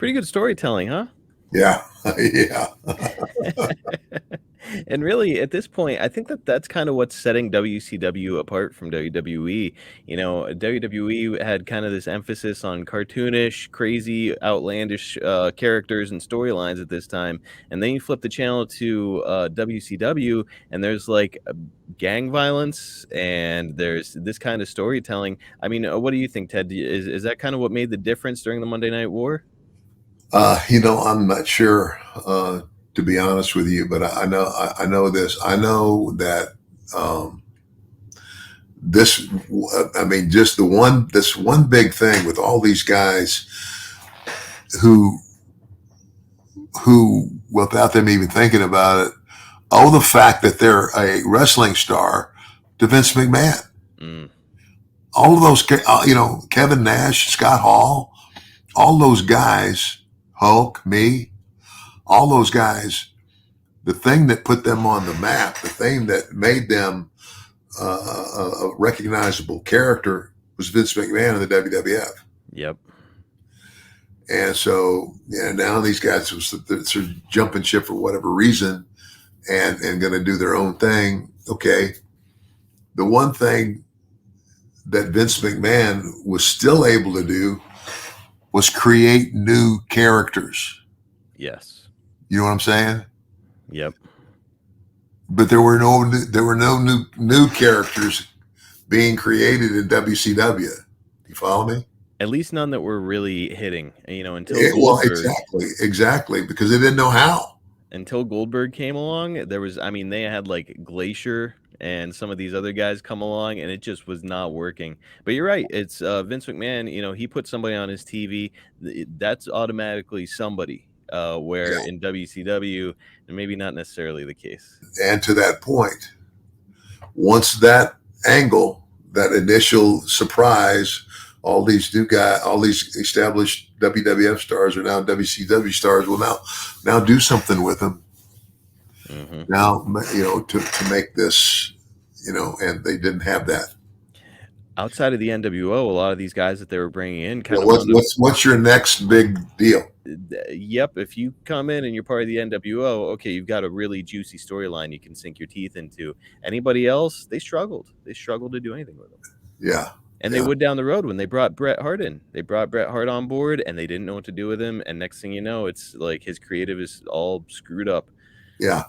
Pretty good storytelling, huh? Yeah, yeah, And really, at this point, I think that that's kind of what's setting WCW apart from WWE. You know, WWE had kind of this emphasis on cartoonish, crazy, outlandish characters and storylines at this time. And then you flip the channel to WCW, and there's like gang violence and there's this kind of storytelling. I mean, what do you think, Ted? Is that kind of what made the difference during the Monday Night War? I'm not sure, to be honest with you, but I know this. I know that um, this. I mean, just this one big thing with all these guys who without them even thinking about it, owe the fact that they're a wrestling star to Vince McMahon. Mm, All of those, Kevin Nash, Scott Hall, all those guys, Hulk, me, all those guys, the thing that put them on the map, the thing that made them a recognizable character was Vince McMahon in the WWF. yep. And so, yeah, now these guys are jumping ship for whatever reason and going to do their own thing. Okay. The one thing that Vince McMahon was still able to do was create new characters. Yes. You know what I'm saying? Yep. But there were no new characters being created in WCW. You follow me? At least none that were really hitting, until Well, Goldberg. exactly, because they didn't know how. Until Goldberg came along, they had like Glacier and some of these other guys come along, and it just was not working. But you're right, it's Vince McMahon. He put somebody on his TV, that's automatically somebody. Where Yeah. in WCW, maybe not necessarily the case. And to that point, once that angle, that initial surprise, all these established WWF stars are now WCW stars. Well, now do something with them. Hmm. Now, to make this, and they didn't have that. Outside of the NWO, a lot of these guys that they were bringing in You kind know, of wound up. what's your next big deal? Yep, if you come in and you're part of the NWO, okay, you've got a really juicy storyline you can sink your teeth into. Anybody else, they struggled. They struggled to do anything with them. Yeah, And they yeah, would down the road when they brought Bret Hart in. They brought Bret Hart on board and they didn't know what to do with him. And next thing you know, it's like his creative is all screwed up. yeah.